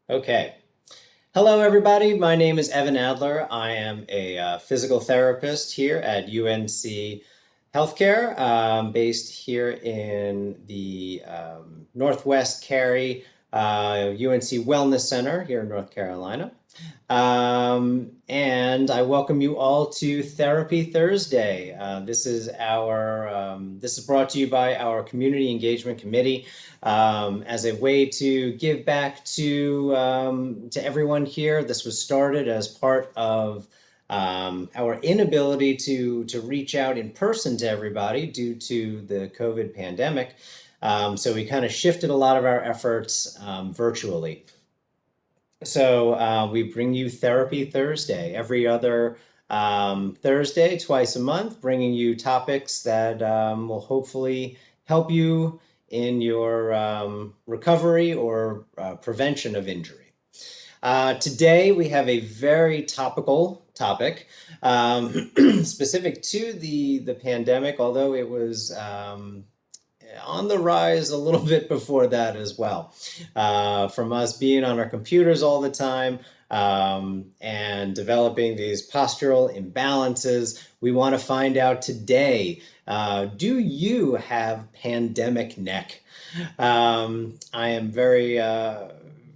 Okay. Hello, everybody. My name is Evan Adler. I am a physical therapist here at UNC Healthcare, based here in the Northwest Cary UNC Wellness Center here in North Carolina. And I welcome you all to Therapy Thursday. This is brought to you by our Community Engagement Committee as a way to give back to everyone here. This was started as part of our inability to reach out in person to everybody due to the COVID pandemic. So we kind of shifted a lot of our efforts virtually. So we bring you Therapy Thursday every other Thursday, twice a month, bringing you topics that will hopefully help you in your recovery or prevention of injury. Today, we have a very topical topic specific to the pandemic, although it was on the rise a little bit before that as well. From us being on our computers all the time and developing these postural imbalances, we want to find out today, do you have pandemic neck? I am very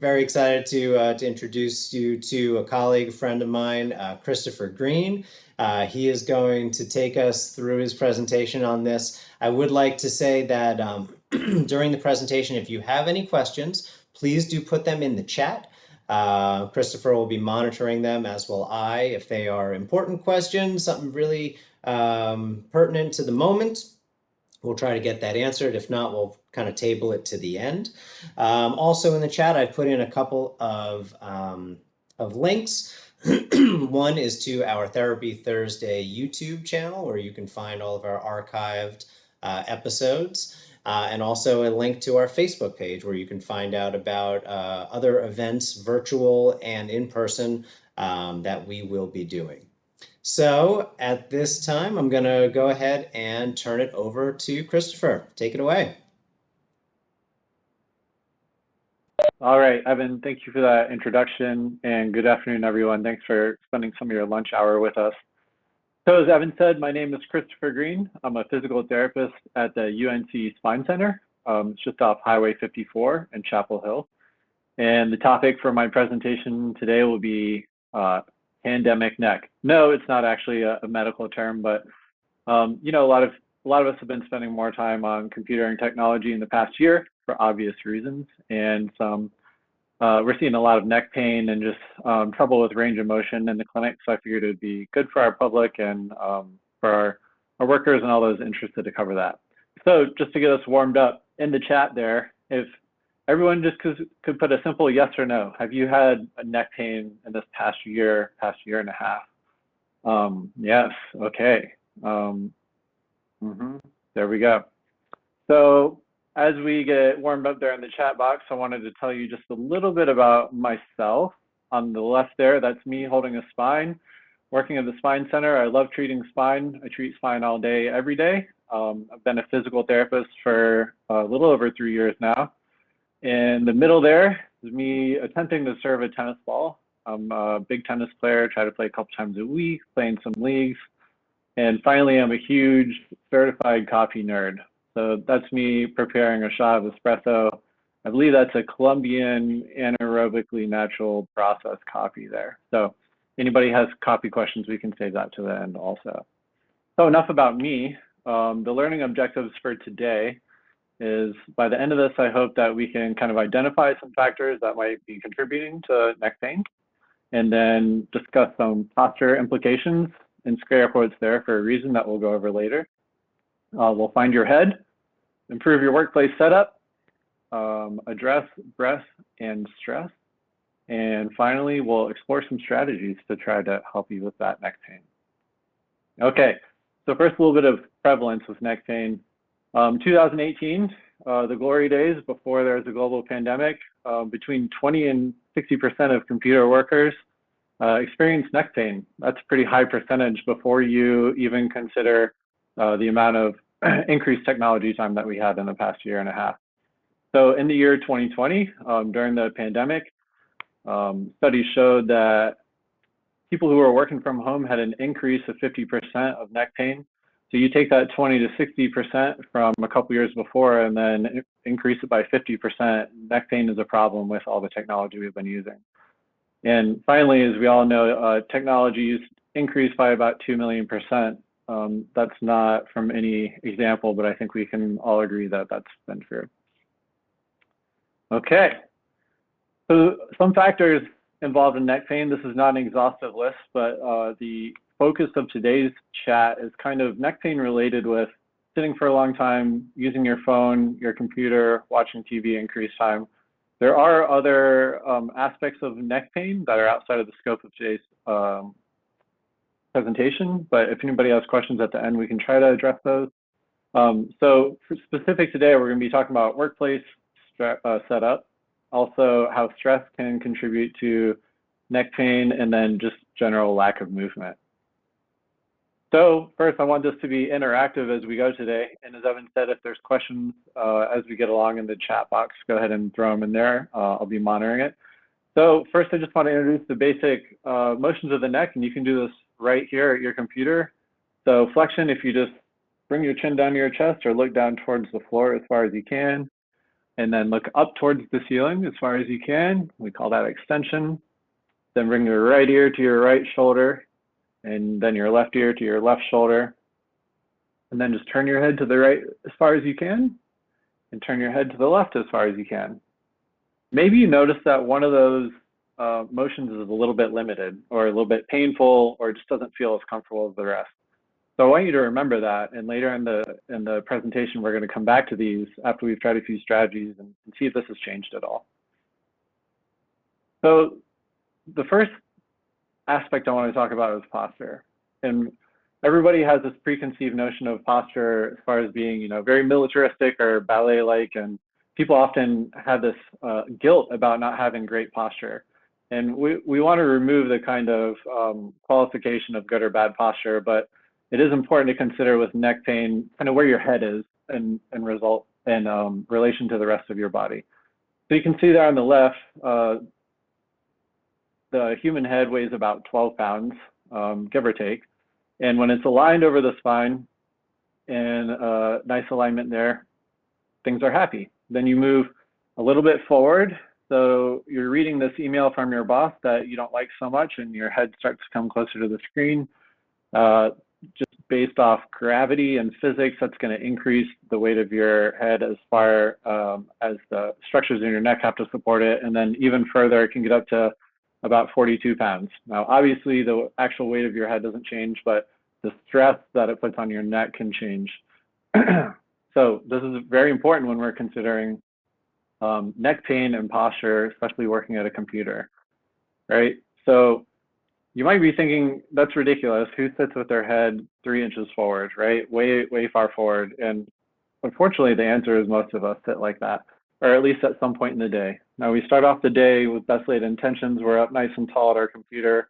excited to introduce you to a colleague, friend of mine, Christopher Green. He is going to take us through his presentation on this. I would like to say that during the presentation, if you have any questions, please do put them in the chat. Christopher will be monitoring them, as will I. If they are important questions, something really pertinent to the moment, we'll try to get that answered. If not, we'll kind of table it to the end. Also in the chat, I put in a couple of links. One is to our Therapy Thursday YouTube channel, where you can find all of our archived episodes, and also a link to our Facebook page, where you can find out about other events, virtual and in person, that we will be doing. So at this time, I'm going to go ahead and turn it over to Christopher. Take it away. All right, Evan, thank you for that introduction, and good afternoon, everyone. Thanks for spending some of your lunch hour with us. So as Evan said, my name is Christopher Green. I'm a physical therapist at the UNC Spine Center. It's just off Highway 54 in Chapel Hill. And the topic for my presentation today will be pandemic neck. No, it's not actually a medical term, but you know, a lot of us have been spending more time on computer and technology in the past year for obvious reasons, and we're seeing a lot of neck pain and just trouble with range of motion in the clinic. So I figured it would be good for our public and for our workers and all those interested to cover that. So just to get us warmed up, in the chat there, if everyone just could put a simple yes or no. Have you had a neck pain in this past year and a half? Yes, okay. There we go. So as we get warmed up there in the chat box, I wanted to tell you just a little bit about myself. On the left there, that's me holding a spine, working at the Spine Center. I love treating spine. I treat spine all day, every day. I've been a physical therapist for a little over 3 years now. In the middle there is me attempting to serve a tennis ball. I'm a big tennis player, try to play a couple times a week, play in some leagues. And finally, I'm a huge certified coffee nerd. So that's me preparing a shot of espresso. I believe that's a Colombian anaerobically natural processed coffee there. So anybody has coffee questions, we can save that to the end also. So enough about me. The learning objectives for today is, by the end of this, I hope that we can kind of identify some factors that might be contributing to neck pain, and then discuss some posture implications and scare quotes there for a reason that we'll go over later. We'll find your head, improve your workplace setup, address breath and stress, and finally, we'll explore some strategies to try to help you with that neck pain. Okay, so first, a little bit of prevalence with neck pain. 2018, the glory days before there was a global pandemic, between 20 and 60% of computer workers experience neck pain. That's a pretty high percentage before you even consider the amount of increased technology time that we had in the past year and a half. So in the year 2020, during the pandemic, Studies showed that people who were working from home had an increase of 50% of neck pain. So you take that 20 to 60% from a couple years before and then increase it by 50%. Neck pain is a problem with all the technology we've been using. And finally, as we all know, technology use increased by about 2 million percent. That's not from any example, but I think we can all agree that that's been true. Okay, so some factors involved in neck pain. This is not an exhaustive list, but the focus of today's chat is kind of neck pain related with sitting for a long time, using your phone, your computer, watching TV, increased time. There are other aspects of neck pain that are outside of the scope of today's presentation, but if anybody has questions at the end, we can try to address those. So for specific today, we're going to be talking about workplace setup, also how stress can contribute to neck pain, and then just general lack of movement. So first, I want this to be interactive as we go today. And as Evan said, if there's questions as we get along in the chat box, go ahead and throw them in there. I'll be monitoring it. So first, I just want to introduce the basic motions of the neck, and you can do this right here at your computer. So flexion, if you just bring your chin down to your chest or look down towards the floor as far as you can, and then look up towards the ceiling as far as you can. We call that extension. Then bring your right ear to your right shoulder, and then your left ear to your left shoulder. And then just turn your head to the right as far as you can, and turn your head to the left as far as you can. Maybe you notice that one of those motions is a little bit limited, or a little bit painful, or just doesn't feel as comfortable as the rest. So I want you to remember that, and later in the presentation, we're going to come back to these after we've tried a few strategies and see if this has changed at all. So the first aspect I want to talk about is posture. And everybody has this preconceived notion of posture as far as being, you know, very militaristic or ballet-like, and people often have this guilt about not having great posture. And we want to remove the kind of qualification of good or bad posture, but it is important to consider with neck pain kind of where your head is in relation to the rest of your body. So you can see there on the left, the human head weighs about 12 pounds, give or take. And when it's aligned over the spine and nice alignment there, things are happy. Then you move a little bit forward. So you're reading this email from your boss that you don't like so much, and your head starts to come closer to the screen. Just based off gravity and physics, that's going to increase the weight of your head as far as the structures in your neck have to support it. And then even further, it can get up to about 42 pounds. Now, obviously, the actual weight of your head doesn't change, but the stress that it puts on your neck can change. So this is very important when we're considering neck pain and posture, especially working at a computer, right? So you might be thinking, that's ridiculous. Who sits with their head 3 inches forward, right? Way, way far forward. And unfortunately, the answer is most of us sit like that, or at least at some point in the day. Now, we start off the day with best laid intentions. We're up nice and tall at our computer.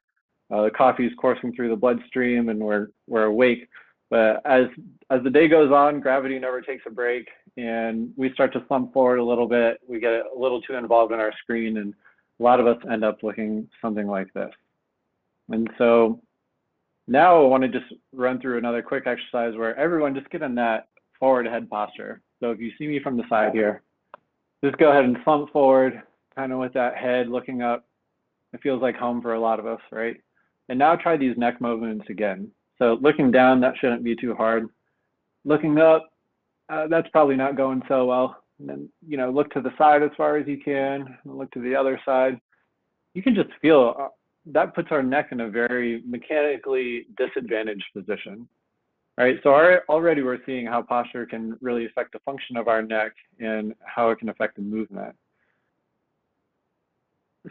The coffee is coursing through the bloodstream, and we're awake. But as the day goes on, gravity never takes a break, and we start to slump forward a little bit. We get a little too involved in our screen, and a lot of us end up looking something like this. And so now I want to just run through another quick exercise where everyone just get in that forward head posture. So if you see me from the side here, just go ahead and slump forward, kind of with that head looking up. It feels like home for a lot of us, right? And now try these neck movements again. So looking down, that shouldn't be too hard. Looking up, that's probably not going so well. And then, you know, look to the side as far as you can, and look to the other side. You can just feel that puts our neck in a very mechanically disadvantaged position, right? So already we're seeing how posture can really affect the function of our neck and how it can affect the movement.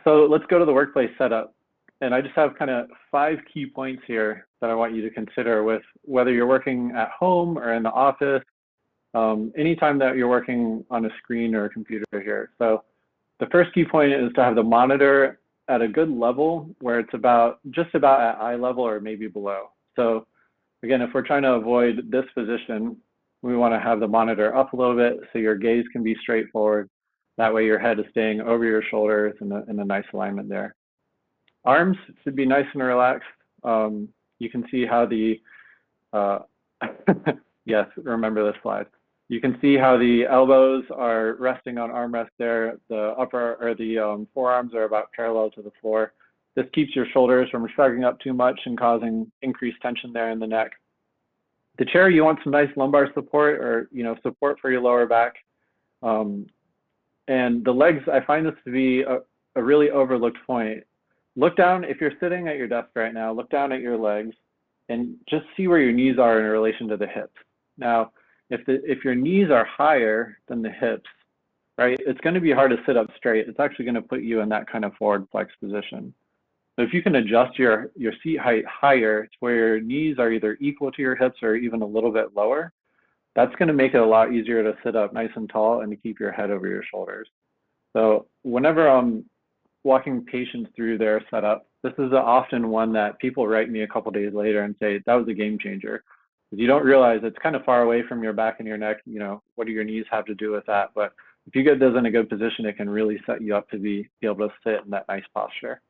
So let's go to the workplace setup. And I just have kind of 5 key points here that I want you to consider with whether you're working at home or in the office, anytime that you're working on a screen or a computer here. So the first key point is to have the monitor at a good level where it's just about at eye level or maybe below. So again, if we're trying to avoid this position, we want to have the monitor up a little bit so your gaze can be straightforward. That way your head is staying over your shoulders in a nice alignment there. Arms should be nice and relaxed. You can see how the, uh, yes, remember this slide. You can see how the elbows are resting on armrest there. The upper or the forearms are about parallel to the floor. This keeps your shoulders from shrugging up too much and causing increased tension there in the neck. The chair, you want some nice lumbar support or support for your lower back. And the legs, I find this to be a really overlooked point. Look down, if you're sitting at your desk right now, look down at your legs and just see where your knees are in relation to the hips. Now, if your knees are higher than the hips, right, it's going to be hard to sit up straight. It's actually going to put you in that kind of forward flex position. So if you can adjust your seat height higher to where your knees are either equal to your hips or even a little bit lower, that's going to make it a lot easier to sit up nice and tall and to keep your head over your shoulders. So whenever I'm walking patients through their setup, this is often one that people write me a couple days later and say, that was a game changer. Because you don't realize it's kind of far away from your back and your neck, what do your knees have to do with that? But if you get those in a good position, it can really set you up to be able to sit in that nice posture.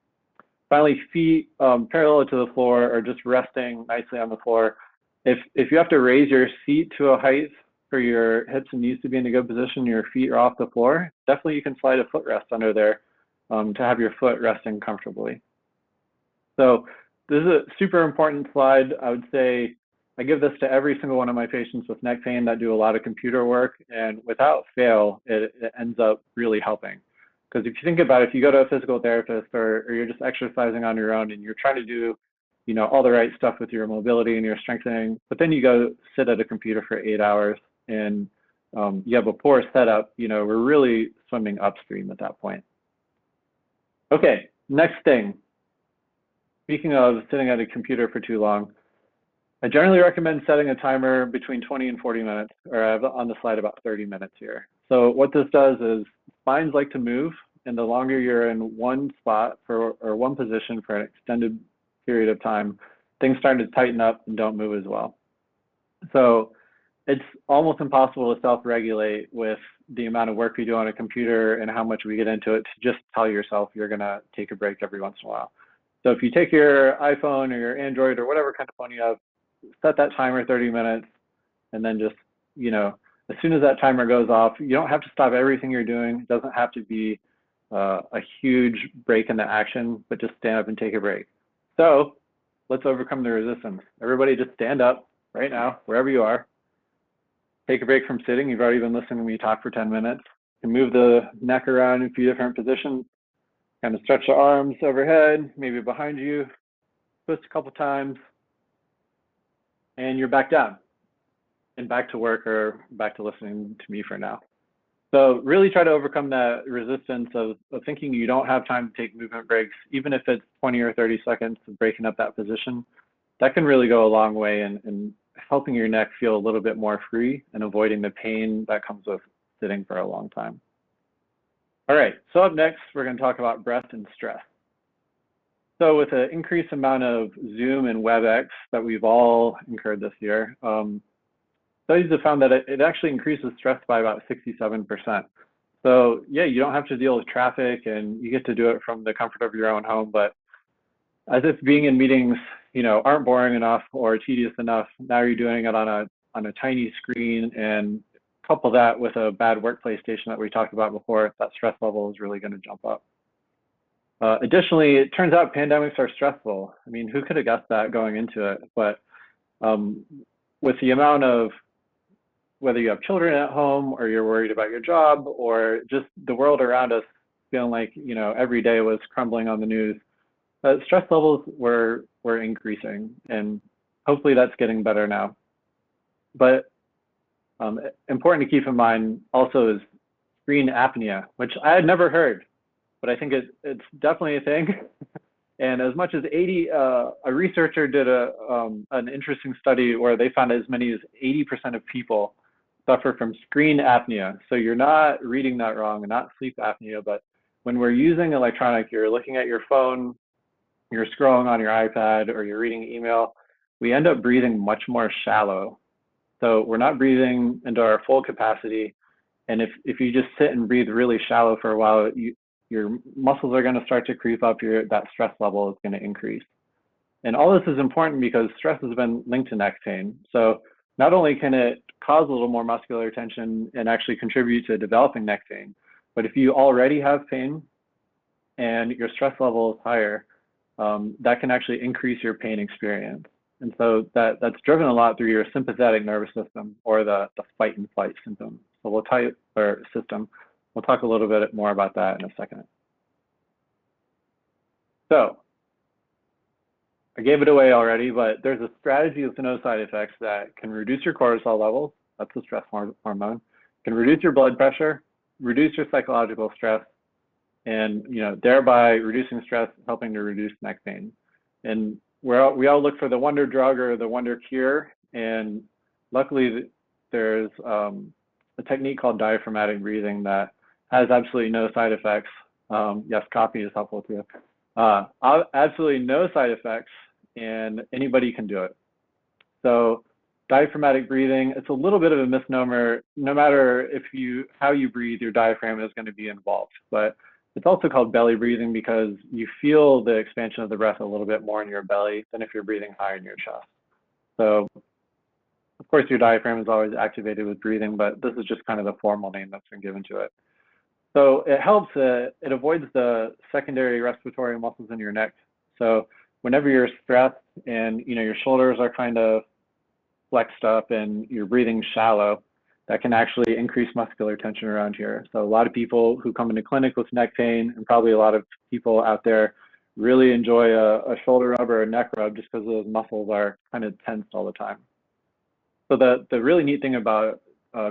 Finally, feet parallel to the floor or just resting nicely on the floor. If you have to raise your seat to a height for your hips and knees to be in a good position, your feet are off the floor, definitely you can slide a footrest under there to have your foot resting comfortably. So this is a super important slide. I would say I give this to every single one of my patients with neck pain that do a lot of computer work, and without fail, it ends up really helping. Because if you think about it, if you go to a physical therapist or you're just exercising on your own and you're trying to do all the right stuff with your mobility and your strengthening, but then you go sit at a computer for 8 hours and you have a poor setup, we're really swimming upstream at that point. Okay, next thing. Speaking of sitting at a computer for too long, I generally recommend setting a timer between 20 and 40 minutes, or I have on the slide about 30 minutes here. So what this does is spines like to move, and the longer you're in one spot or one position for an extended period of time, things start to tighten up and don't move as well. So it's almost impossible to self-regulate with the amount of work we do on a computer and how much we get into it to just tell yourself you're going to take a break every once in a while. So if you take your iPhone or your Android or whatever kind of phone you have, set that timer 30 minutes, and then just, as soon as that timer goes off, you don't have to stop everything you're doing. It doesn't have to be a huge break in the action, but just stand up and take a break. So let's overcome the resistance. Everybody just stand up right now, wherever you are. Take a break from sitting. You've already been listening to me talk for 10 minutes. You can move the neck around in a few different positions. Kind of stretch the arms overhead, maybe behind you. Twist a couple times. And you're back down and back to work or back to listening to me for now. So really try to overcome that resistance of thinking you don't have time to take movement breaks, even if it's 20 or 30 seconds of breaking up that position. That can really go a long way in helping your neck feel a little bit more free and avoiding the pain that comes with sitting for a long time. All right, so up next, we're going to talk about breath and stress. So with an increased amount of Zoom and WebEx that we've all incurred this year, studies have found that it actually increases stress by about 67%. So yeah, you don't have to deal with traffic and you get to do it from the comfort of your own home, but as if being in meetings, aren't boring enough or tedious enough, now you're doing it on a tiny screen, and couple that with a bad workplace station that we talked about before, that stress level is really going to jump up. Additionally, it turns out pandemics are stressful. I mean, who could have guessed that going into it? But with the amount of, whether you have children at home or you're worried about your job or just the world around us feeling like, every day was crumbling on the news, stress levels were increasing, and hopefully that's getting better now. But important to keep in mind also is screen apnea, which I had never heard, but I think it's definitely a thing. And as much as a researcher did an interesting study where they found as many as 80% of people suffer from screen apnea. So you're not reading that wrong and not sleep apnea, but when we're using electronic, you're looking at your phone, you're scrolling on your iPad, or you're reading email, we end up breathing much more shallow. So we're not breathing into our full capacity, And if you just sit and breathe really shallow for a while, your muscles are going to start to creep up, that stress level is going to increase. And all this is important because stress has been linked to neck pain. So not only can it cause a little more muscular tension and actually contribute to developing neck pain, but if you already have pain and your stress level is higher, that can actually increase your pain experience. And so that's driven a lot through your sympathetic nervous system, or the fight and flight system. So we'll talk a little bit more about that in a second. So I gave it away already, but there's a strategy with no side effects that can reduce your cortisol levels. That's the stress hormone. Can reduce your blood pressure, reduce your psychological stress, and thereby reducing stress, helping to reduce neck pain. And we all look for the wonder drug or the wonder cure, and luckily there's a technique called diaphragmatic breathing that has absolutely no side effects. Yes, coffee is helpful too. Absolutely no side effects, and anybody can do it. So diaphragmatic breathing, it's a little bit of a misnomer. No matter how you breathe, your diaphragm is going to be involved. But it's also called belly breathing because you feel the expansion of the breath a little bit more in your belly than if you're breathing high in your chest. So of course your diaphragm is always activated with breathing, but this is just kind of the formal name that's been given to it. So it helps, it avoids the secondary respiratory muscles in your neck. So whenever you're stressed and your shoulders are kind of flexed up and you're breathing shallow, that can actually increase muscular tension around here. So a lot of people who come into clinic with neck pain, and probably a lot of people out there, really enjoy a shoulder rub or a neck rub just because those muscles are kind of tensed all the time. So the really neat thing about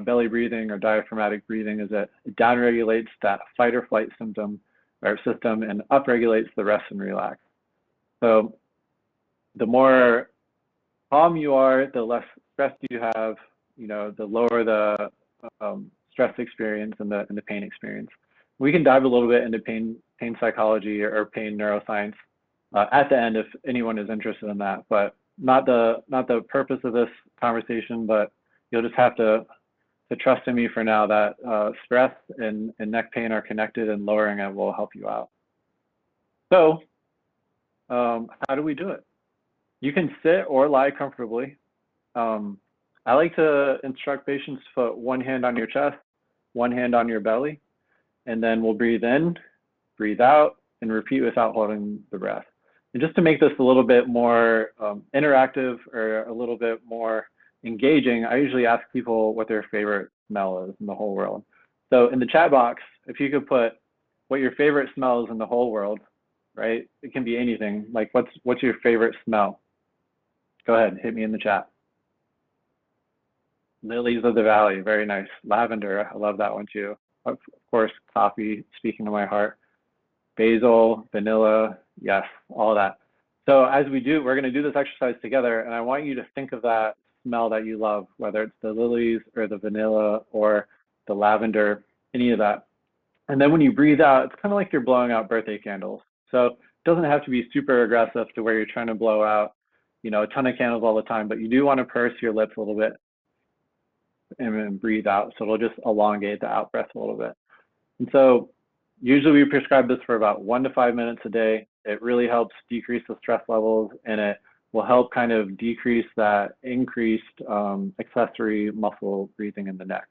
belly breathing or diaphragmatic breathing is that it downregulates that fight or flight system and upregulates the rest and relax. So the more calm you are, the less stress you have, the lower the stress experience and the pain experience. We can dive a little bit into pain psychology or pain neuroscience at the end if anyone is interested in that, but not the purpose of this conversation, but you'll just have to trust in me for now that stress and neck pain are connected, and lowering it will help you out. So how do we do it? You can sit or lie comfortably. I like to instruct patients to put one hand on your chest, one hand on your belly, and then we'll breathe in, breathe out, and repeat without holding the breath. And just to make this a little bit more interactive or a little bit more engaging, I usually ask people what their favorite smell is in the whole world. So in the chat box, if you could put what your favorite smell is in the whole world, right? It can be anything. Like what's your favorite smell? Go ahead, hit me in the chat. Lilies of the valley, very nice. Lavender, I love that one too. Of course, coffee, speaking to my heart. Basil, vanilla, yes, all that. So as we're going to do this exercise together, and I want you to think of that smell that you love, whether it's the lilies or the vanilla or the lavender, any of that. And then when you breathe out, it's kind of like you're blowing out birthday candles. So it doesn't have to be super aggressive to where you're trying to blow out, a ton of candles all the time, but you do want to purse your lips a little bit and then breathe out. So it'll just elongate the out breath a little bit. And so usually we prescribe this for about 1 to 5 minutes a day. It really helps decrease the stress levels, and it will help kind of decrease that increased accessory muscle breathing in the neck.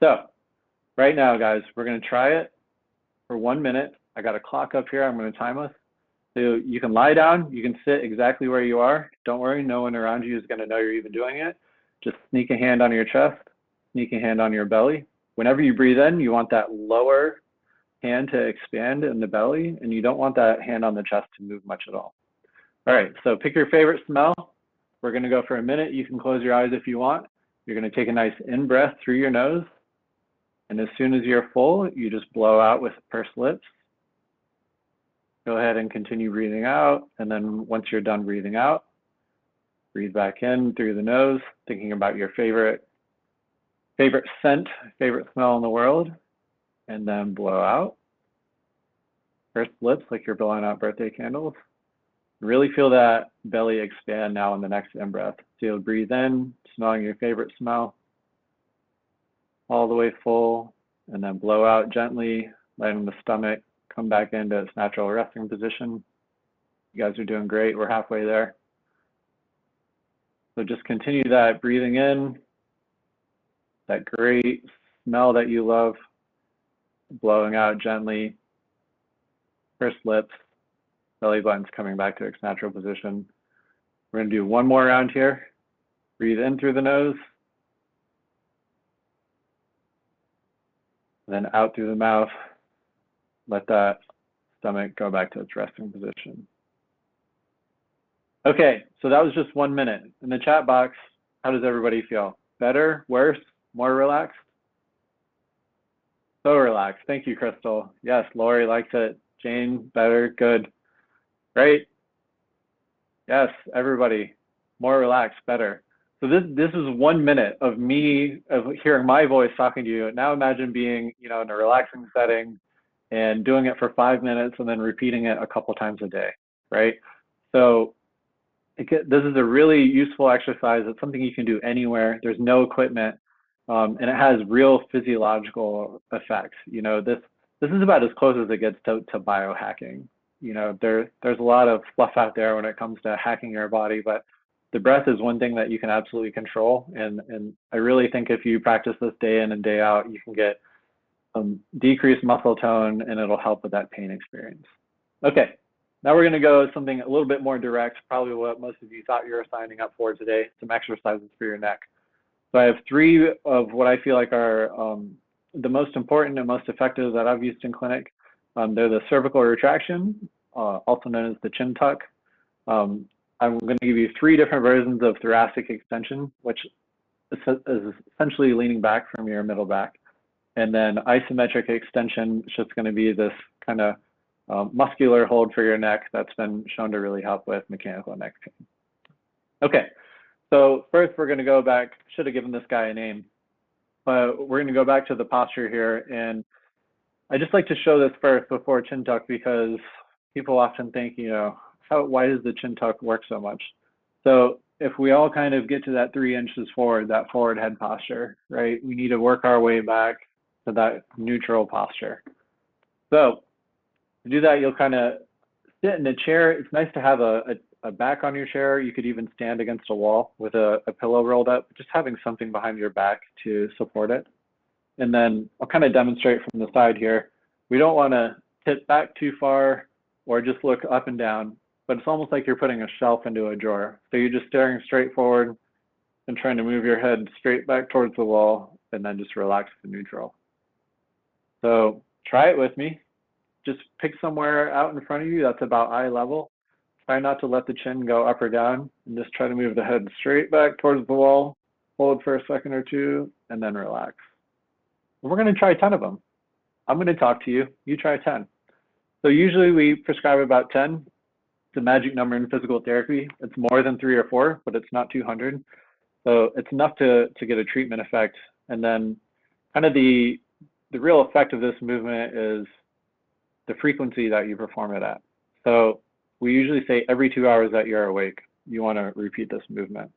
So right now, guys, we're going to try it for 1 minute. I got a clock up here. I'm going to time us. So you can lie down. You can sit exactly where you are. Don't worry. No one around you is going to know you're even doing it. Just sneak a hand on your chest, sneak a hand on your belly. Whenever you breathe in, you want that lower hand to expand in the belly, and you don't want that hand on the chest to move much at all. All right, so pick your favorite smell. We're going to go for a minute. You can close your eyes if you want. You're going to take a nice in-breath through your nose, and as soon as you're full, you just blow out with pursed lips. Go ahead and continue breathing out, and then once you're done breathing out, breathe back in through the nose, thinking about your favorite scent, favorite smell in the world, and then blow out. Pursed lips like you're blowing out birthday candles. Really feel that belly expand now in the next in-breath. So you'll breathe in, smelling your favorite smell, all the way full, and then blow out gently, letting the stomach come back into its natural resting position. You guys are doing great. We're halfway there. So just continue that breathing in, that great smell that you love, blowing out gently, pursed lips, belly button's coming back to its natural position. We're going to do one more round here. Breathe in through the nose, and then out through the mouth. Let that stomach go back to its resting position. Okay, so that was just 1 minute. In the chat box, how does everybody feel? Better, worse, more relaxed? So relaxed. Thank you, Crystal. Yes, Lori likes it. Jane, better, good. Great. Yes, everybody, more relaxed, better. So this is 1 minute of me, of hearing my voice talking to you. Now imagine being, in a relaxing setting and doing it for 5 minutes and then repeating it a couple times a day, right? So this is a really useful exercise. It's something you can do anywhere. There's no equipment, and it has real physiological effects. This is about as close as it gets to biohacking. There's a lot of fluff out there when it comes to hacking your body, but the breath is one thing that you can absolutely control. And I really think if you practice this day in and day out, you can get decreased muscle tone, and it'll help with that pain experience. Okay, now we're going to go something a little bit more direct, probably what most of you thought you were signing up for today, some exercises for your neck. So I have 3 of what I feel like are the most important and most effective that I've used in clinic. They're the cervical retraction, also known as the chin tuck. I'm going to give you 3 different versions of thoracic extension, which is essentially leaning back from your middle back. And then isometric extension, which is going to be this kind of muscular hold for your neck that's been shown to really help with mechanical neck pain. Okay, so first we're going to go back, should have given this guy a name, but we're going to go back to the posture here. And I just like to show this first before chin tuck, because people often think, why does the chin tuck work so much? So if we all kind of get to that 3 inches forward, that forward head posture, right? We need to work our way back to that neutral posture. So to do that, you'll kind of sit in a chair. It's nice to have a back on your chair. You could even stand against a wall with a pillow rolled up, just having something behind your back to support it. And then I'll kind of demonstrate from the side here. We don't want to tip back too far or just look up and down, but it's almost like you're putting a shelf into a drawer. So you're just staring straight forward and trying to move your head straight back towards the wall, and then just relax to neutral. So try it with me. Just pick somewhere out in front of you that's about eye level. Try not to let the chin go up or down, and just try to move the head straight back towards the wall. Hold for a second or 2, and then relax. And we're going to try 10 of them. I'm going to talk to you. You try 10. So usually we prescribe about 10. It's a magic number in physical therapy. It's more than 3 or 4, but it's not 200. So it's enough to get a treatment effect. And then kind of the real effect of this movement is the frequency that you perform it at. So we usually say every 2 hours that you're awake, you want to repeat this movement.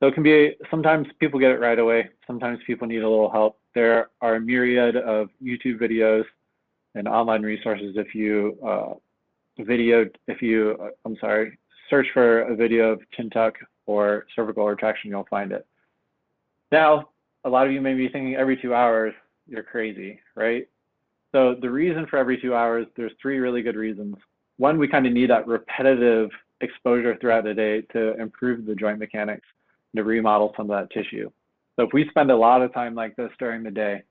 So it can be, sometimes people get it right away. Sometimes people need a little help. There are a myriad of YouTube videos and online resources. If you search for a video of chin tuck or cervical retraction, you'll find it. Now, a lot of you may be thinking every 2 hours, you're crazy, right? So the reason for every 2 hours, there's 3 really good reasons. One, we kind of need that repetitive exposure throughout the day to improve the joint mechanics, to remodel some of that tissue. So if we spend a lot of time like this during the day,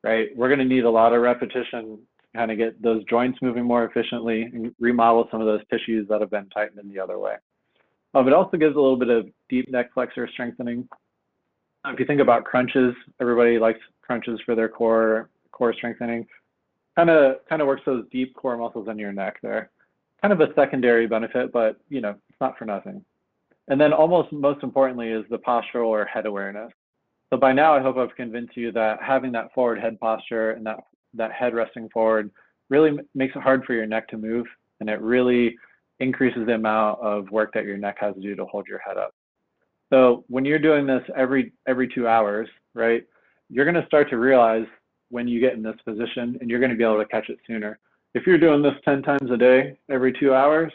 right, we're going to need a lot of repetition to kind of get those joints moving more efficiently and remodel some of those tissues that have been tightened in the other way. It also gives a little bit of deep neck flexor strengthening. If you think about crunches, everybody likes crunches for their core strengthening. Kind of works those deep core muscles in your neck there. Kind of a secondary benefit, but it's not for nothing. And then almost most importantly is the postural or head awareness. So by now, I hope I've convinced you that having that forward head posture and that head resting forward really makes it hard for your neck to move, and it really increases the amount of work that your neck has to do to hold your head up. So when you're doing this every 2 hours, right, you're going to start to realize when you get in this position, and you're going to be able to catch it sooner. If you're doing this 10 times a day, every 2 hours,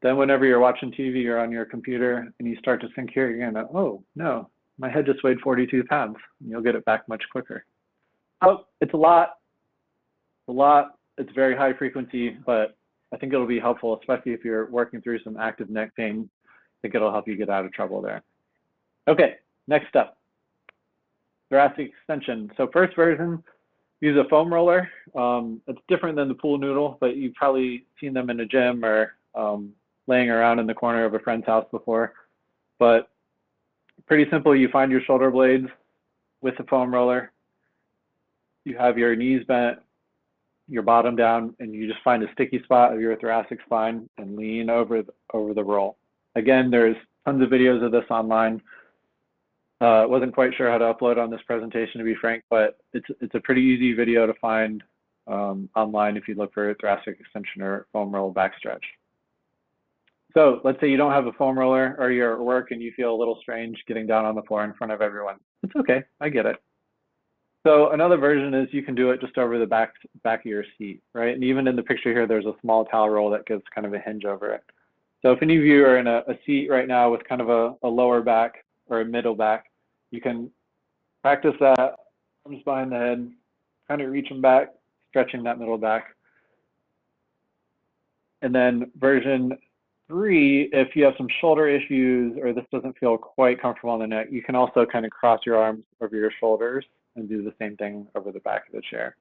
then whenever you're watching TV or on your computer and you start to think here, you're going to, oh, no, my head just weighed 42 pounds. And you'll get it back much quicker. Oh, it's a lot. It's very high frequency, but I think it'll be helpful, especially if you're working through some active neck pain. I think it'll help you get out of trouble there. Okay, next up, thoracic extension. So first version, use a foam roller. It's different than the pool noodle, but you've probably seen them in a gym or laying around in the corner of a friend's house before. But pretty simple, you find your shoulder blades with the foam roller. You have your knees bent, your bottom down, and you just find a sticky spot of your thoracic spine and lean over the roll. Again, there's tons of videos of this online. Wasn't quite sure how to upload on this presentation, to be frank, but it's a pretty easy video to find online if you look for thoracic extension or foam roll backstretch. So let's say you don't have a foam roller, or you're at work and you feel a little strange getting down on the floor in front of everyone. It's okay, I get it. So another version is you can do it just over the back of your seat, right? And even in the picture here, there's a small towel roll that gives kind of a hinge over it. So if any of you are in a seat right now with kind of a lower back or a middle back, you can practice that, arms behind the head, kind of reaching back, stretching that middle back. And then version 3, if you have some shoulder issues or this doesn't feel quite comfortable on the neck, you can also kind of cross your arms over your shoulders and do the same thing over the back of the chair.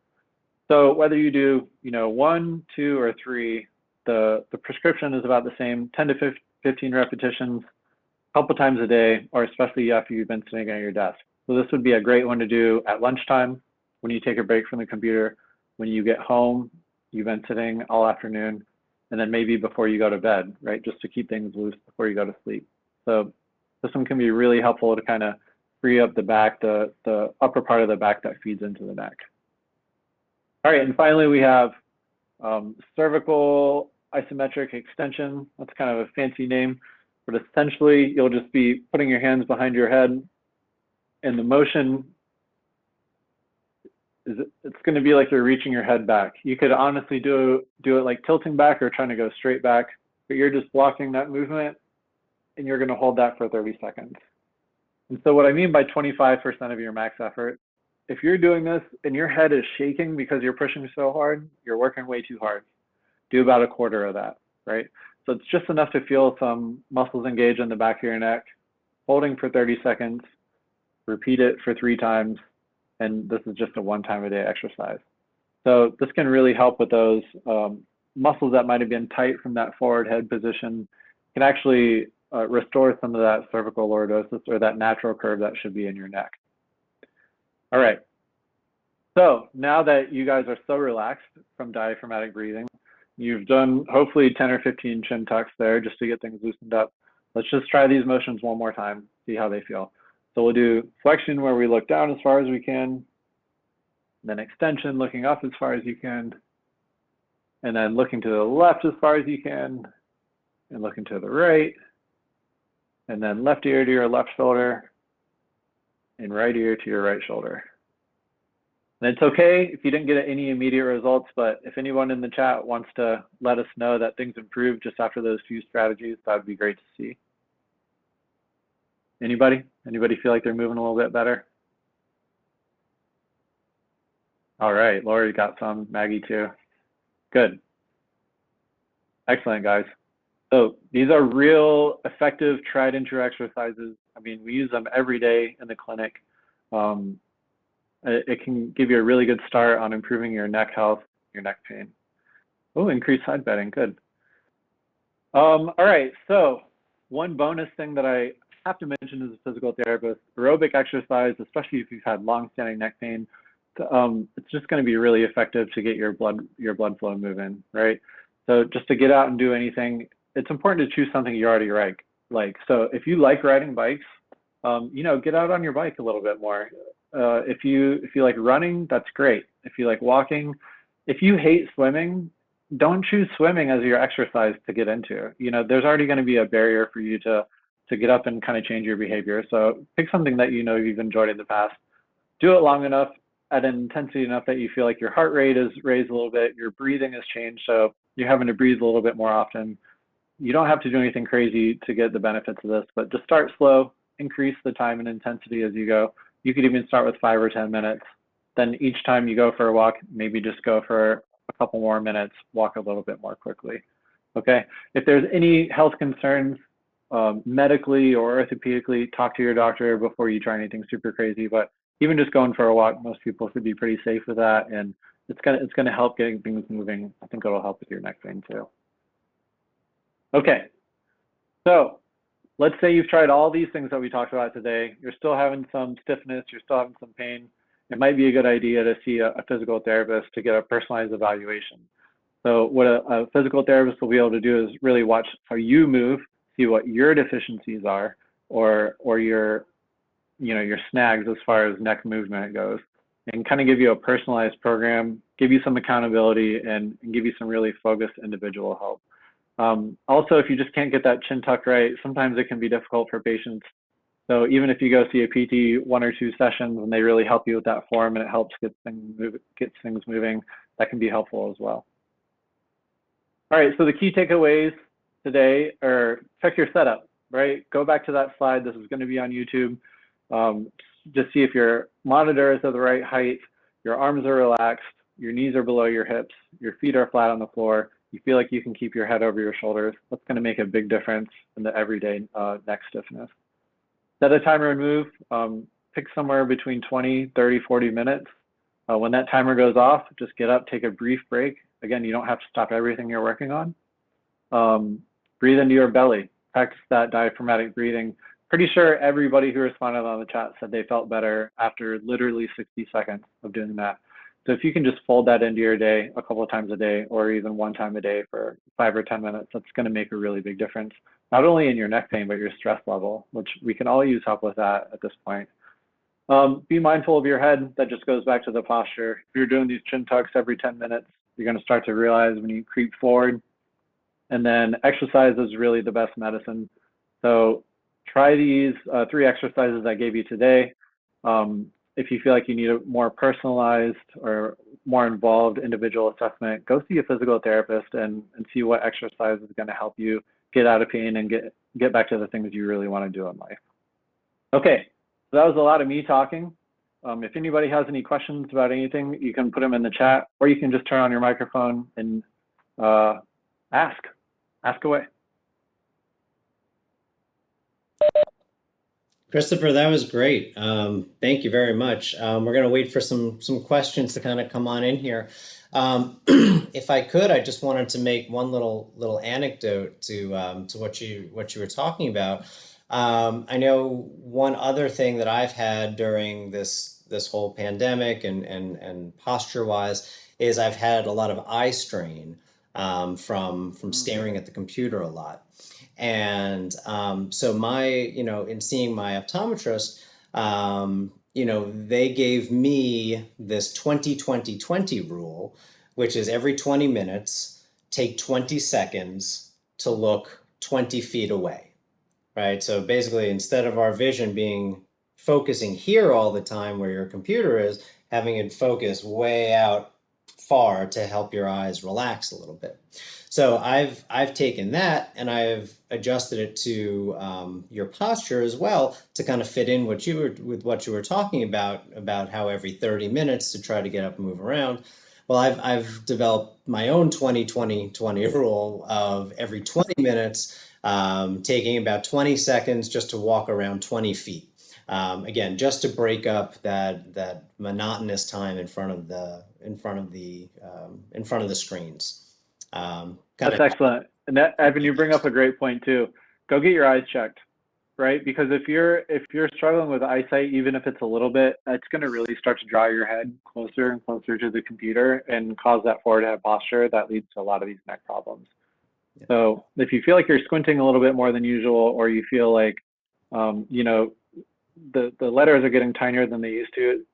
So whether you do, 1, 2, or 3, the prescription is about the same, 10 to 15 repetitions, a couple times a day, or especially after you've been sitting at your desk. So this would be a great one to do at lunchtime, when you take a break from the computer, when you get home, you've been sitting all afternoon, and then maybe before you go to bed, right? Just to keep things loose before you go to sleep. So this one can be really helpful to kind of free up the back, the upper part of the back that feeds into the neck. All right, and finally we have cervical isometric extension. That's kind of a fancy name, but essentially you'll just be putting your hands behind your head, and the motion it's going to be like you're reaching your head back. You could honestly do it like tilting back or trying to go straight back, but you're just blocking that movement, and you're going to hold that for 30 seconds. And so what I mean by 25% of your max effort, if you're doing this and your head is shaking because you're pushing so hard, you're working way too hard. Do about a quarter of that, right? So it's just enough to feel some muscles engage in the back of your neck, holding for 30 seconds, repeat it for 3 times, and this is just a 1 time a day exercise. So this can really help with those muscles that might have been tight from that forward head position. Can actually restore some of that cervical lordosis, or that natural curve that should be in your neck. All right. So now that you guys are so relaxed from diaphragmatic breathing, you've done hopefully 10 or 15 chin tucks there just to get things loosened up. Let's just try these motions one more time, see how they feel. So we'll do flexion where we look down as far as we can, then extension looking up as far as you can, and then looking to the left as far as you can, and looking to the right, and then left ear to your left shoulder, and right ear to your right shoulder. And it's okay if you didn't get any immediate results, but if anyone in the chat wants to let us know that things improved just after those few strategies, that would be great to see. Anybody? Anybody feel like they're moving a little bit better? All right, Lori got some, Maggie too. Good. Excellent, guys. So these are real effective, tried and true exercises. I mean, we use them every day in the clinic. It can give you a really good start on improving your neck health, your neck pain. Oh, increased side bedding, good. All right, so one bonus thing that I have to mention as a physical therapist, aerobic exercise, especially if you've had long-standing neck pain, it's just going to be really effective to get your blood flow moving, right? So just to get out and do anything, it's important to choose something you already like. So if you like riding bikes, get out on your bike a little bit more. If you like running, that's great. If you like walking, if you hate swimming, don't choose swimming as your exercise to get into. There's already going to be a barrier for you to get up and kind of change your behavior. So pick something that you've enjoyed in the past. Do it long enough. at an intensity enough that you feel like your heart rate is raised a little bit, your breathing has changed, so you're having to breathe a little bit more often. You don't have to do anything crazy to get the benefits of this, but just start slow, increase the time and intensity as you go. You could even start with 5 or 10 minutes. Then each time you go for a walk, maybe just go for a couple more minutes, walk a little bit more quickly. Okay. If there's any health concerns, medically or orthopedically, talk to your doctor before you try anything super crazy. But even just going for a walk, most people should be pretty safe with that, and it's gonna help getting things moving. I think it'll help with your neck pain too. Okay, so let's say you've tried all these things that we talked about today. You're still having some stiffness, you're still having some pain. It might be a good idea to see a physical therapist to get a personalized evaluation. So what a physical therapist will be able to do is really watch how you move, see what your deficiencies are, or your your snags as far as neck movement goes, and kind of give you a personalized program, give you some accountability, and give you some really focused individual help. Also, if you just can't get that chin tuck right, sometimes it can be difficult for patients. So even if you go see a PT 1 or 2 sessions and they really help you with that form and it helps get things moving, that can be helpful as well. All right, so the key takeaways today are check your setup, right? Go back to that slide. This is going to be on YouTube. Just see if your monitor is at the right height, your arms are relaxed, your knees are below your hips, your feet are flat on the floor. You feel like you can keep your head over your shoulders. That's going to make a big difference in the everyday neck stiffness. Set a timer and move. Pick somewhere between 20, 30, 40 minutes. When that timer goes off, just get up, take a brief break. Again, you don't have to stop everything you're working on. Breathe into your belly. Practice that diaphragmatic breathing. Pretty sure everybody who responded on the chat said they felt better after literally 60 seconds of doing that. So if you can just fold that into your day a couple of times a day, or even one time a day for 5 or 10 minutes, that's going to make a really big difference, not only in your neck pain, but your stress level, which we can all use help with that at this point. Be mindful of your head. That just goes back to the posture. If you're doing these chin tucks every 10 minutes, you're going to start to realize when you creep forward. And then exercise is really the best medicine. So try these 3 exercises I gave you today. If you feel like you need a more personalized or more involved individual assessment, go see a physical therapist and see what exercise is going to help you get out of pain and get back to the things you really want to do in life. Okay, so that was a lot of me talking. If anybody has any questions about anything, you can put them in the chat, or you can just turn on your microphone and ask away. Christopher, that was great. Thank you very much. We're going to wait for some questions to kind of come on in here. If I could, I just wanted to make one little anecdote to what you were talking about. I know one other thing that I've had during this whole pandemic and posture wise is I've had a lot of eye strain from staring at the computer a lot. And so in seeing my optometrist, they gave me this 20-20-20 rule, which is every 20 minutes, take 20 seconds to look 20 feet away, right? So basically, instead of our vision being focusing here all the time where your computer is, having it focus way out far to help your eyes relax a little bit. So I've taken that and I've adjusted it to your posture as well to kind of fit in what you were talking about how every 30 minutes to try to get up and move around. Well, I've developed my own 20-20-20 rule of every 20 minutes, taking about 20 seconds just to walk around 20 feet. Again, just to break up that monotonous time in front of the screens. That's excellent. And that, Evan, you bring up a great point too. Go get your eyes checked, right? Because if you're struggling with eyesight, even if it's a little bit, it's going to really start to draw your head closer and closer to the computer and cause that forward head posture that leads to a lot of these neck problems. Yeah. So if you feel like you're squinting a little bit more than usual, or you feel like, the letters are getting tinier than they used to,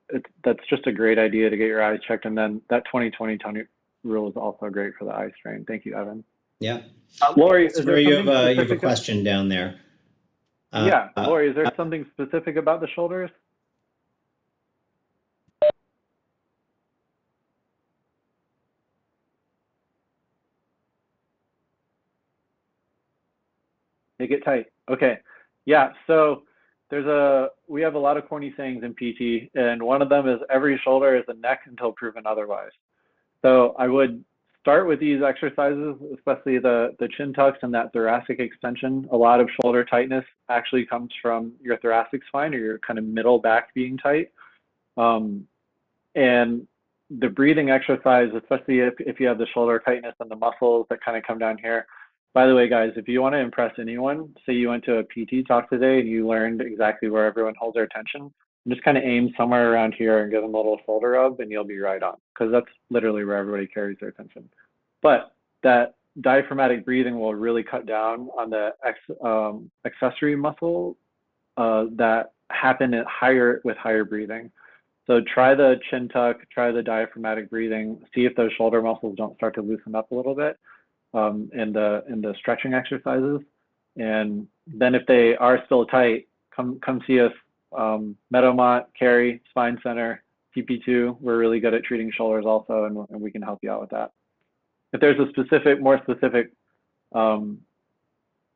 that's just a great idea to get your eyes checked. And then that 20-20-20 rule is also great for the eye strain. Thank you, Evan. Yeah. Lori, is there you have a question down there? Lori, is there something specific about the shoulders? Make it tight. Okay. Yeah. So we have a lot of corny sayings in PT, and one of them is every shoulder is a neck until proven otherwise. So I would start with these exercises, especially the chin tucks and that thoracic extension. A lot of shoulder tightness actually comes from your thoracic spine or your kind of middle back being tight. Um, and the breathing exercise, especially if you have the shoulder tightness and the muscles that kind of come down here. By the way, guys, if you want to impress anyone, say you went to a PT talk today and you learned exactly where everyone holds their attention, just kind of aim somewhere around here and give them a little shoulder rub and you'll be right on, because that's literally where everybody carries their attention. But that diaphragmatic breathing will really cut down on the accessory muscle that happen at with higher breathing. So try the chin tuck, try the diaphragmatic breathing, see if those shoulder muscles don't start to loosen up a little bit in the stretching exercises. And then if they are still tight, come see us. Meadowmont, Cary, Spine Center, TP2. We're really good at treating shoulders also, and we can help you out with that. If there's a more specific question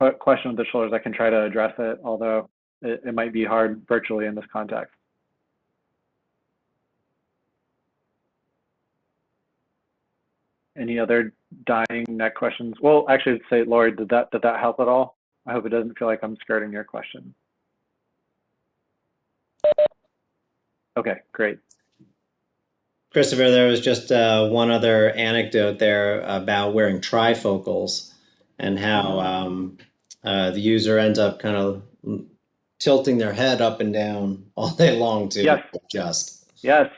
with the shoulders, I can try to address it, although it might be hard virtually in this context. Any other dying neck questions? Well, actually, say, Lori, did that help at all? I hope it doesn't feel like I'm skirting your question. Okay, great. Christopher, there was just one other anecdote there about wearing trifocals and how the user ends up kind of tilting their head up and down all day long to Yes, adjust. yes,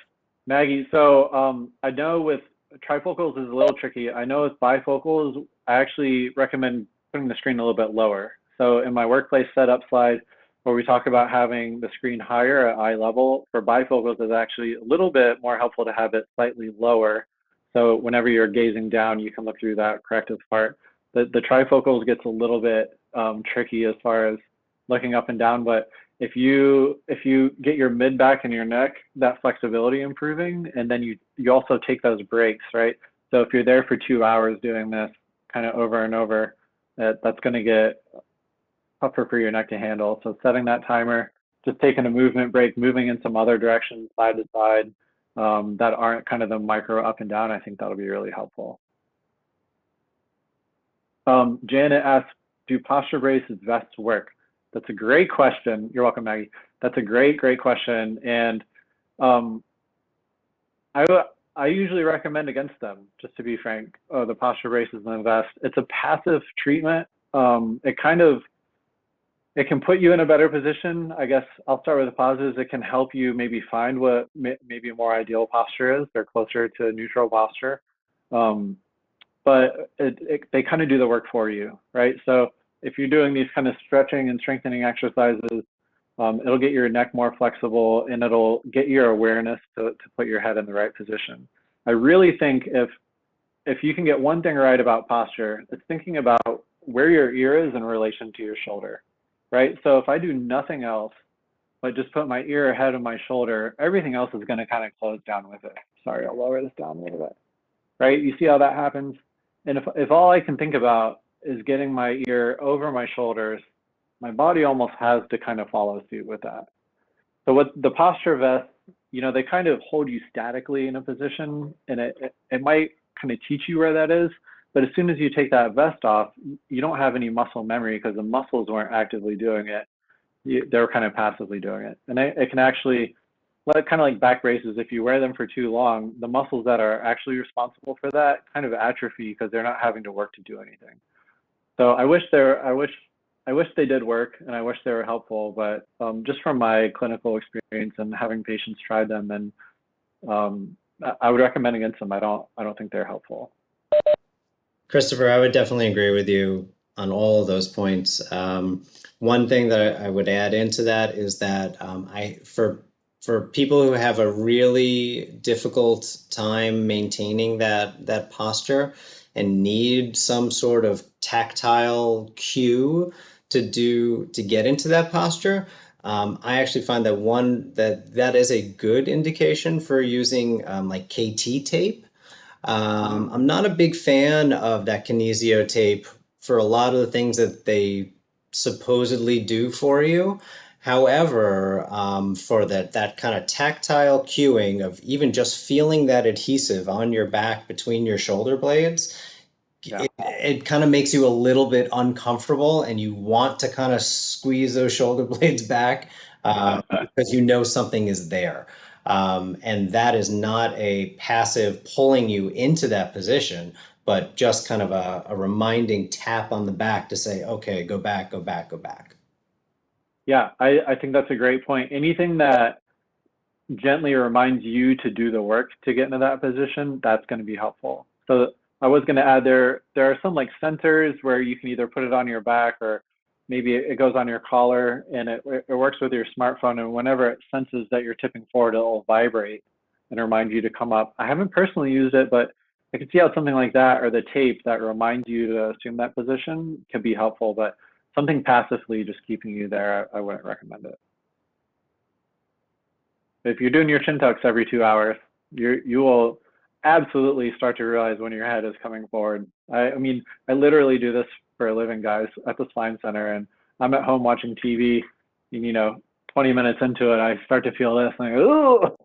Maggie. So I know with trifocals is a little tricky. I know with bifocals, I actually recommend putting the screen a little bit lower. So in my workplace setup slide, where we talk about having the screen higher at eye level, for bifocals is actually a little bit more helpful to have it slightly lower. So whenever you're gazing down, you can look through that corrective part. The trifocals gets a little bit tricky as far as looking up and down, but if you get your mid back and your neck, that flexibility improving, and then you also take those breaks, right? So if you're there for 2 hours doing this kind of over and over, that's going to get tougher for your neck to handle. So setting that timer, just taking a movement break, moving in some other directions, side to side, that aren't kind of the micro up and down, I think that'll be really helpful. Janet asks, do posture braces vests work? That's a great question. You're welcome, Maggie. That's a great question. And um, I usually recommend against them, just to be frank. The posture braces and the vest. It's a passive treatment. It can put you in a better position. I guess I'll start with the positives. It can help you maybe find what maybe a more ideal posture is. They're closer to neutral posture. But they kind of do the work for you, right? So if you're doing these kind of stretching and strengthening exercises, it'll get your neck more flexible and it'll get your awareness to put your head in the right position. I really think if you can get one thing right about posture, it's thinking about where your ear is in relation to your shoulder, right? So if I do nothing else, but just put my ear ahead of my shoulder, everything else is going to kind of close down with it. Sorry, I'll lower this down a little bit, right? You see how that happens? And if all I can think about is getting my ear over my shoulders, my body almost has to kind of follow suit with that. So with the posture vests, they kind of hold you statically in a position, and it might kind of teach you where that is. But as soon as you take that vest off, you don't have any muscle memory because the muscles weren't actively doing it. They're kind of passively doing it. And it can actually, kind of like back braces, if you wear them for too long, the muscles that are actually responsible for that kind of atrophy because they're not having to work to do anything. So I wish they did work, and I wish they were helpful. But just from my clinical experience and having patients try them, and I would recommend against them. I don't think they're helpful. Christopher, I would definitely agree with you on all of those points. One thing that I would add into that is that for people who have a really difficult time maintaining that posture and need some sort of tactile cue to get into that posture, I actually find that is a good indication for using like KT tape. I'm not a big fan of that kinesio tape for a lot of the things that they supposedly do for you. However, for that kind of tactile cueing of even just feeling that adhesive on your back between your shoulder blades, Yeah. it kind of makes you a little bit uncomfortable, and you want to kind of squeeze those shoulder blades back because you know something is there. And that is not a passive pulling you into that position, but just kind of a reminding tap on the back to say, okay, go back, go back, go back. Yeah, I think that's a great point. Anything that gently reminds you to do the work to get into that position, that's going to be helpful. So I was going to add there are some like sensors where you can either put it on your back or maybe it goes on your collar, and it works with your smartphone, and whenever it senses that you're tipping forward, it'll vibrate and remind you to come up. I haven't personally used it, but I can see how something like that or the tape that reminds you to assume that position can be helpful, but something passively just keeping you there, I wouldn't recommend it. If you're doing your chin tucks every 2 hours, you will absolutely start to realize when your head is coming forward. I mean, I literally do this for a living, guys, at the spine center, and I'm at home watching TV, and 20 minutes into it, I start to feel this, and I go, ooh.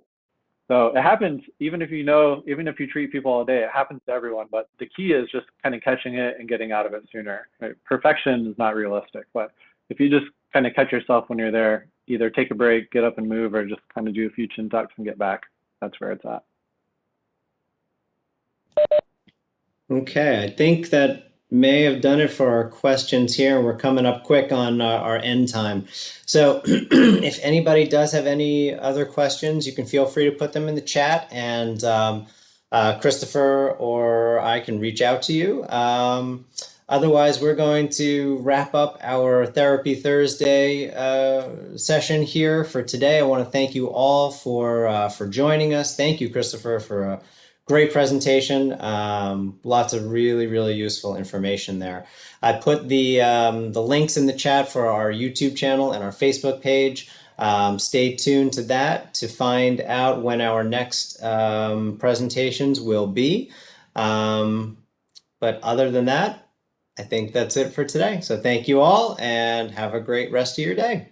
So it happens, even if you treat people all day, it happens to everyone. But the key is just kind of catching it and getting out of it sooner. Right? Perfection is not realistic, but if you just kind of catch yourself when you're there, either take a break, get up and move, or just kind of do a few chin tucks and get back. That's where it's at. Okay, I think that may have done it for our questions here. We're coming up quick on our end time. So if anybody does have any other questions, you can feel free to put them in the chat, and Christopher or I can reach out to you. Otherwise, we're going to wrap up our Therapy Thursday session here for today. I want to thank you all for joining us. Thank you, Christopher, for great presentation. Lots of really, really useful information there. I put the links in the chat for our YouTube channel and our Facebook page. Stay tuned to that to find out when our next presentations will be. But other than that, I think that's it for today. So thank you all and have a great rest of your day.